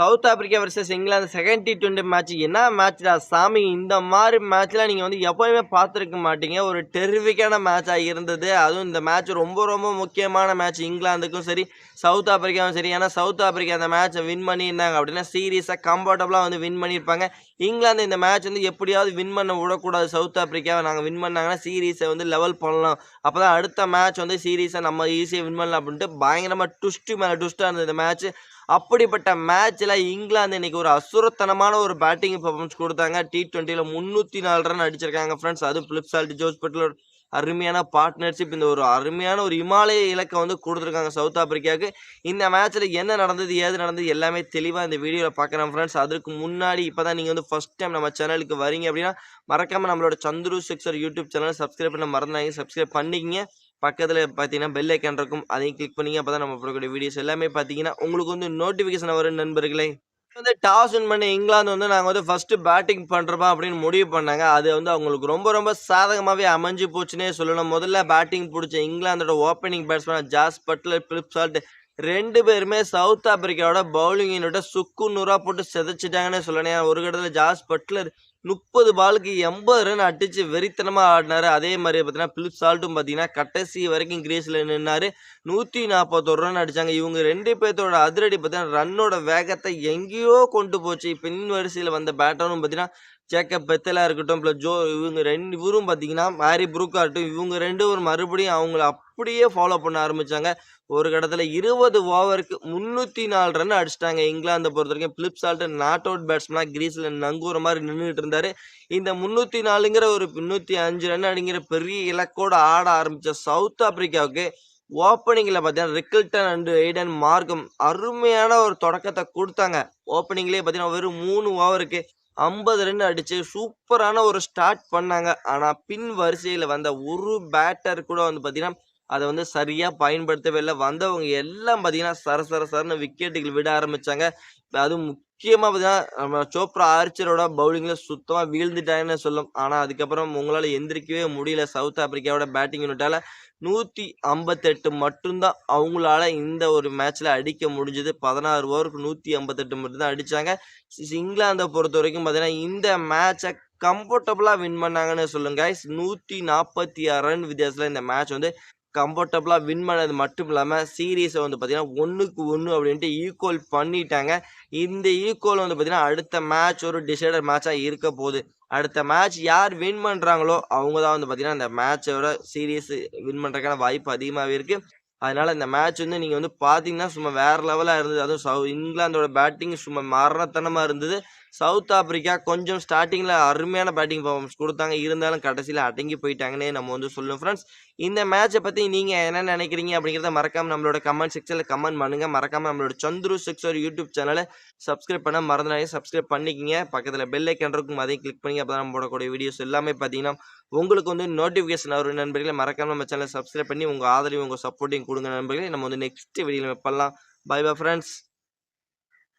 South Africa versus England second T20 match என்ன மேட்ச்டா சாமி! இந்த மாதிரி மேட்ச்லாம் நீங்க எப்பவுமே பார்த்துருக்க மாட்டீங்க. ஒரு டெர்ரிஃபிக்கான மேட்சா இருந்தது. அதுவும் இந்த மேட்ச் ரொம்ப ரொம்ப முக்கியமான மேட்ச் இங்கிலாந்துக்கும் சரி, சவுத் ஆப்பிரிக்காவும் சரி. ஏன்னா சவுத் ஆப்பிரிக்கா அந்த மேட்சை வின் பண்ணியிருந்தாங்க அப்படின்னா சீரியஸா கம்ஃபர்டபுளா வின் பண்ணியிருப்பாங்க. இங்கிலாந்து இந்த மேட்ச் எப்படியாவது வின் பண்ண விடக்கூடாது. சவுத் ஆப்பிரிக்காவை நாங்க வின் பண்ணாங்கன்னா சீரிஸை லெவல் பண்ணலாம். அப்பதான் அடுத்த மேட்ச் சீரிஸை நம்ம ஈஸியா வின் பண்ணலாம் அப்படின்ட்டு பயங்கரமா ட்விஸ்ட் மேல ட்விஸ்டா இருந்தது இந்த மேட்ச். அப்படிப்பட்ட மேட்ச்ல இங்கிலாந்து இன்னைக்கு ஒரு அசுரத்தனமான ஒரு பேட்டிங் பெர்ஃபார்மன்ஸ் கொடுத்தாங்க. T20ல 304 ரன் அடிச்சிருக்காங்க ஃப்ரெண்ட்ஸ். அதுவும் பிலிப் சால்ட், ஜோஸ் பட்லர் அருமையான பார்ட்னர்ஷிப். இந்த ஒரு அருமையான ஒரு இமாலய இலக்கை கொடுத்துருக்காங்க சவுத் ஆப்பிரிக்காவுக்கு. இந்த மேட்ச்ல என்ன நடந்தது, ஏது நடந்தது எல்லாமே தெளிவா இந்த வீடியோல பார்க்கலாம் ஃப்ரெண்ட்ஸ். அதற்கு முன்னாடி இப்பதான் நீங்க ஃபர்ஸ்ட் டைம் நம்ம சேனலுக்கு வரீங்க அப்படின்னா மறக்காம நம்மளோட சந்துரு சிக்ஸர் யூடியூப் சேனலை சப்ஸ்கிரைப் பண்ண மறந்துடாதீங்க. சப்ஸ்கிரைப் பண்ணிக்கிங்க. பக்கத்துல பார்த்தீங்கன்னா பெல் ஐக்கான் இருக்கும். அதையும் கிளிக் பண்ணீங்க. அப்பதான் நம்ம போடக்கூடிய வீடியோஸ் எல்லாமே பார்த்தீங்கன்னா உங்களுக்கு நோட்டிஃபிகேஷன் வரும் நண்பர்களே. டாஸ் வின் பண்ண இங்கிலாந்து நாங்க ஃபர்ஸ்ட் பேட்டிங் பண்றோமா அப்படின்னு முடிவு பண்ணாங்க. அது அவங்களுக்கு ரொம்ப ரொம்ப சாதகமாவே அமைஞ்சு போச்சுன்னே சொல்லணும். முதல்ல பேட்டிங் பிடிச்ச இங்கிலாந்தோட opening batsman Jos Buttler, Philip Salt 2 பேருமே சவுத் ஆப்பிரிக்காவோட பவுலிங் யூனிட்டை சுக்கு நூறா போட்டு சிதைச்சிட்டாங்கன்னு சொல்லணும். ஒரு கட்டத்தில் ஜாஸ் பட்லர் 30 பாலுக்கு 80 ரன் அடிச்சு வெறித்தனமா ஆடினாரு. அதே மாதிரி பார்த்தீங்கன்னா பிலிப் சால்ட்டும் பார்த்தீங்கன்னா கடைசி வரைக்கும் கிரீஸ்ல நின்னாரு. 141 ரன் அடிச்சாங்க. இவங்க 2 பேர்த்தோட அதிரடி பார்த்தீங்கன்னா ரன்னோட வேகத்தை எங்கேயோ கொண்டு போச்சு. பின் வரிசையில் வந்த பேட்டரும் பார்த்தீங்கன்னா ஜேக்கப் பெத்தலா இருக்கட்டும், இவரும் பார்த்தீங்கன்னா ஹாரி ப்ரூக் ஆகட்டும், இவங்க 2 பேரும் மறுபடியும் அவங்கள அப்படியே ஃபாலோ பண்ண ஆரம்பிச்சாங்க. ஒரு கட்டத்தில் 20 ஓவருக்கு 304 ரன் அடிச்சிட்டாங்க. இங்கிலாந்தை பொறுத்த வரைக்கும் Philip Salt not out batsman கிரீஸ்ல நங்கூர மாதிரி நின்றுட்டு இருந்தாரு. இந்த 304ங்கிற ஒரு 305 ரன் அடிங்கிற பெரிய இலக்கோடு ஆட ஆரம்பிச்ச சவுத் ஆப்பிரிக்காவுக்கு ஓப்பனிங்ல பார்த்தீங்கன்னா ரிக்கில்டன் அண்ட் எய்டன் மார்க்கம் அருமையான ஒரு தொடக்கத்தை கொடுத்தாங்க. ஓப்பனிங்லேயே பார்த்தீங்கன்னா வெறும் 3 ஓவருக்கு 50 ரன் அடிச்சு சூப்பரான ஒரு ஸ்டார்ட் பண்ணாங்க. ஆனா பின் வரிசையில வந்த ஒரு பேட்டர் கூட பார்த்தீங்கன்னா அதை சரியா பயன்படுத்தவே இல்லை. வந்தவங்க எல்லாம் பார்த்தீங்கன்னா சரன்னு விக்கெட்டுகள் விட ஆரம்பிச்சாங்க. அதுவும் முக்கியமா பார்த்தீங்கன்னா நம்ம சோப்ரா ஆர்ச்சரோட பவுலிங்ல சுத்தமா வீழ்ந்துட்டாங்கன்னு சொல்லும். ஆனா அதுக்கப்புறம் உங்களால எந்திரிக்கவே முடியல. சவுத் ஆப்பிரிக்காவோட பேட்டிங் யூனிட்டால 158 மட்டும்தான் அவங்களால இந்த ஒரு மேட்ச்ல அடிக்க முடிஞ்சது. 16 ஓவருக்கு 158 மட்டும் தான் அடிச்சாங்க. இங்கிலாந்தை பொறுத்த வரைக்கும் பார்த்தீங்கன்னா இந்த மேட்சை கம்ஃபர்டபுளா வின் பண்ணாங்கன்னு சொல்லுங்க. 146 ரன் வித்தியாசத்துல இந்த மேட்ச் கம்ஃபர்டபுளா வின் பண்ணது மட்டும் இல்லாம சீரீஸை பார்த்தீங்கன்னா 1-1 அப்படின்ட்டு ஈக்குவல் பண்ணிட்டாங்க. இந்த ஈக்குவல் பார்த்தீங்கன்னா அடுத்த மேட்ச் ஒரு டிசைடர் மேட்சா இருக்க போகுது. அடுத்த மேட்ச் யார் வின் பண்றாங்களோ அவங்க தான் பார்த்தீங்கன்னா இந்த மேட்சோட சீரீஸ் வின் பண்றதுக்கான வாய்ப்பு அதிகமாகவே இருக்கு. அதனால இந்த மேட்ச் நீங்க பார்த்தீங்கன்னா சும்மா வேற லெவலா இருந்தது. அதுவும் இங்கிலாந்தோட பேட்டிங் சும்மா மரணத்தனமா இருந்தது. சவுத் ஆப்பிரிக்கா கொஞ்சம் ஸ்டார்டிங்ல அருமையான பேட்டிங் பர்ஃபார்மன்ஸ் கொடுத்தாங்க. இருந்தாலும் கடைசியில் அடங்கி போயிட்டாங்கன்னே நம்ம சொல்லணும் ஃப்ரெண்ட்ஸ். இந்த மேட்சை பத்தி நீங்க என்ன நினைக்கிறீங்க அப்படிங்கிறத மறக்காம நம்மளோட கமெண்ட் செக்ஷன்ல கமெண்ட் பண்ணுங்க. மறக்காம நம்மளோட சந்துரு சிக்ஸர் யூடியூப் சேனலை சப்ஸ்கிரைப் பண்ண மறந்துடாதீங்க. சப்ஸ்கிரைப் பண்ணிக்கிங்க. பக்கத்துல பெல் ஐக்கான் இருக்கும், அதையும் கிளிக் பண்ணி அப்பதான் நம்ம போடக்கூடிய வீடியோஸ் எல்லாமே பார்த்தீங்கன்னா உங்களுக்கு நோட்டிஃபிகேஷன் வரும் நண்பர்களே. மறக்காம நம்ம சேனலை சப்ஸ்கிரைப் பண்ணி உங்க ஆதரவு உங்க சப்போர்ட்டையும் கொடுங்க நண்பர்களே. நம்ம நெக்ஸ்ட் வீடியோல பண்ணலாம். Bye bye friends.